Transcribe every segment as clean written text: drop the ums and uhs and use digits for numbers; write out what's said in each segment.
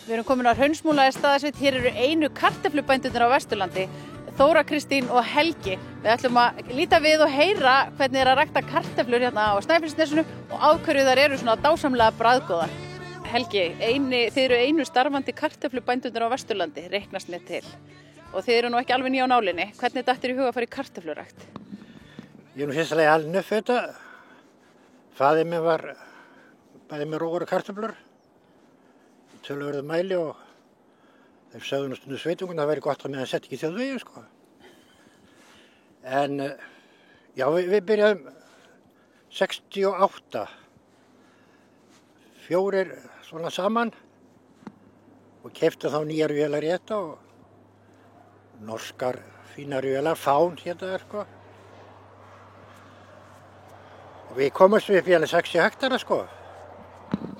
Við erum komin á Hraunsmúla í Staðarsveit. Hér eru einu kartöflubændurnir á Vesturlandi, Þóra Kristín og Helgi. Við ætlum að líta við og heyra hvernig að rækta kartöflur hérna á Snæfellsnesinu og af hverju þær eru svona dásamlega bragðgóðar. Helgi, þið eru einu starfandi kartöflubændurnir á Vesturlandi, reiknast mér til. Og þið eru nú ekki alveg ný á nálinni. Hvernig dattir í huga að fara í kartöflurækt? Ég er nú fyrstulega alinn upp þetta. Faðir minn var bæði með rógur og kartöflur. Töluverðu mæli og þeir sögðu nú stundum sveitungun að það væri gott að meðan sett ekki þjóðveginn, sko. En já, við byrjaðum 68, 4 svona saman og keyptum þá nýjar vélar í þetta og norskar fínar vélar, Fán hérna, sko. Og við komumst upp í alveg 60 hektara, sko.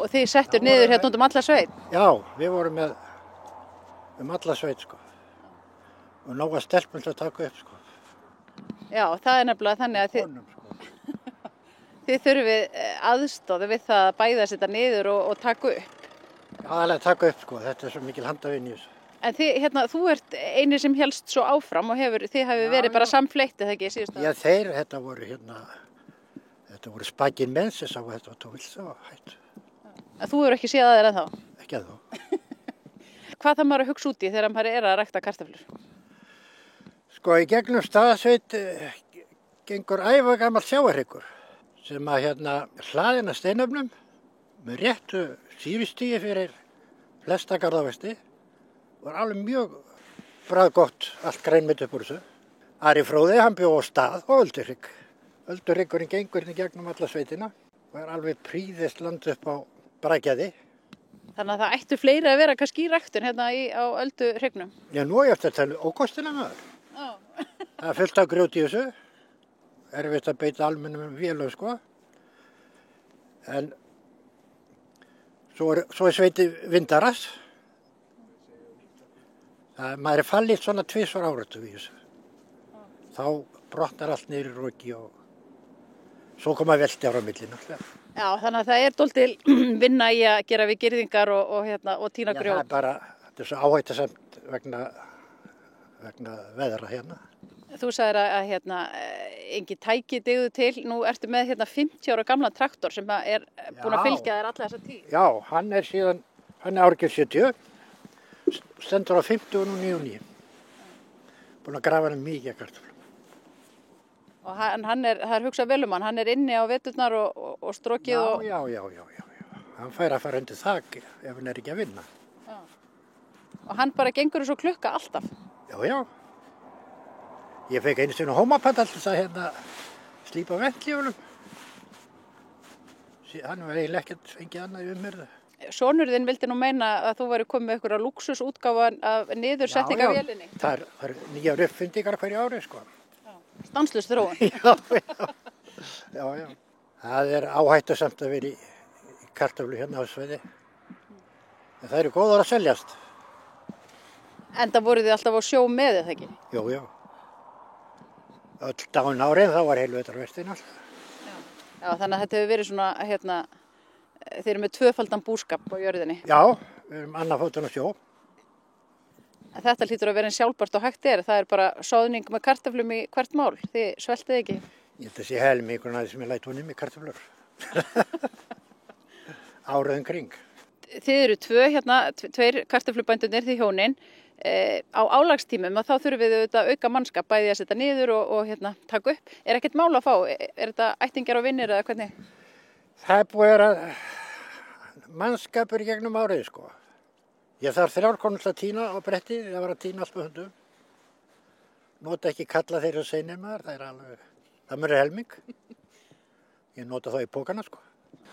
Og þið settur niður hérna út alla sveit? Já, við vorum með alla sveit, sko. Og nóga stelpum til að taka upp, sko. Já, það er nefnilega þannig að Konum, sko. þið þurfið aðstoð við það að bæða þetta niður og taka upp. Já, alveg taka upp, sko. Þetta er svo mikil handavinn í þessu. En þú ert eini sem helst svo áfram og þið hafið verið bara samfleitt, eða ekki, síðust að? Já, þetta voru Spagin Menses á þetta og Tóvilsa og hættu. Þú hefur ekki séð að þér ennþá? Ekki að þá. Hvað þarf maður að hugsa út í þegar maður er að rækta kartöflur? Sko, í gegnum Staðarsveit gengur ævagamall sjávarhryggur sem að hlaðina steinöfnum með réttu sífistígi fyrir flesta garðávexti var alveg mjög bragðgott allt grænmeti upp úr þessu. Ari Fróði, hann bjó á Stað og Öldurhrygg. Öldurhryggurinn gengur í gegnum alla sveitina og er alveg príðist land upp á Brækjaði. Þannig að það ættu fleiri að vera kannski í ræktun hérna á Öldurhryggnum? Já, nú er ég eftir að tala ókostina maður. Það er fullt af grjót í þessu. Erfitt að beita almennum vélum, sko. En svo er sveiti Vindaras. Maður er fallið svona 2 áratug í þessu. Þá brotnar allt niður í roki og svo koma velti ára á milli náttúrulega. Já, þannig að það er dálítil vinna í að gera við girðingar og tína grjót. Já, þetta er svo áhættusamt vegna veðra hérna. Þú sagðir að engin tæki dygðu til. Nú ertu með 50 ára gamla traktor sem er búinn að fylgja þér alla þessa tíð. Já, hann er árgerð 70, stendur á 50 og nú 99. Búinn að grafa hann mikið kartöflum. Og það er hugsað vel um hann er inni á veturnar og strokið og... Já. Hann fær að fara undir þak ef hann er ekki að vinna. Já. Og hann bara gengur svo klukka alltaf? Já. Ég fekk einu sinni hómapall til að slípa ventlífunum. Hann var eiginlega ekkert fengið annað um mér. Sonur þinn vildi nú meina að þú væri komið með einhverja lúxusútgáfa af niðursetningavélinni. Það er nýjar uppfyndingar hverju ári, sko. Stanslaus þróun. Já. Það er áhættusamt að vera í kartöflu hérna á sveiði. En það eru góðar að seljast. Enda voruð þið alltaf á sjó með eða ekki? Já. Öll dán árið þá var heilvetrarvertíðin alltaf. Já, þannig að þetta hefur verið svona, þið eru með 2-faldan búskap á jörðinni. Já, við erum annað fótinn á sjó. Þetta hlýtur að vera eins sjálfbært og hægt er. Það er bara soðning með kartöflum í hvert mál. Þið sveltið ekki? Ég held að sé helmingur af því sem ég læt honum í kartöflur. Árið kring. Þið eru 2 kartöflubændurnir, þið hjónin. Á álagstímum þá þurfum við auðvitað auka mannskap bæði að setja niður og taka upp. Er ekkert mál að fá? Er þetta ættingjar og vinnir eða hvernig? Það er búið að vera mannskapur í gegnum árið, sko. Ég þarf 3 konur til að tína á bretti, það var að tína allt með hundum. Nota ekki kalla þeirra seinir maður, það mörgur helming. Ég nota þá í pókana, sko.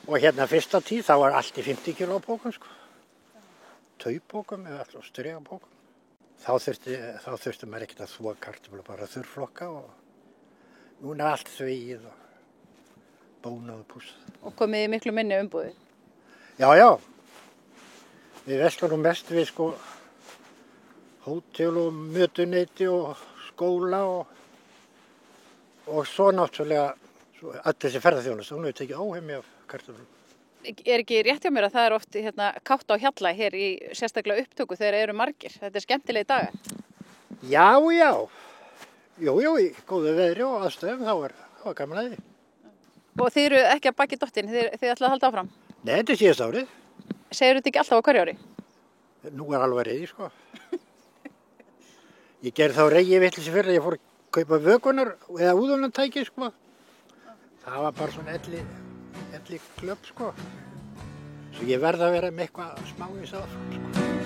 Og fyrsta tíð þá var allt í 50 kg á pókum, sko. Taupókum eða alltaf strigapókum. Þá þurfti maður ekkert að þvo kartöflu, bara þurrflokka og núna er allt þvegið og bónað og pússað. Og komið í miklu minni umbúðið? Já. Við verslum mest við hótel og mötuneyti og skóla og svo náttúrulega öll þessi ferðaþjónusta, hún hefur tekið óhemmi af kartöflum. Er ekki rétt hjá mér að það er oft kátt á hjalla hér í sérstaklega upptöku þegar eru margir? Þetta er skemmtilegi dagar. Já, já. Jú, í góðu veðri og aðstöðum þá er gaman að því. Og þið eru ekki að baki dottinn, þið ætlaði að halda áfram? Nei, þetta er síðast árið. Segirðu þetta ekki alltaf á hverju ári? Nú er alveg reyði, sko. Ég gerði þá reyði vitleysi fyrir að ég fór að kaupa vökunar eða úðunartæki, sko. Það var bara svona elli klöpp, sko. Svo ég verð að vera með eitthvað smá í sáð, sko.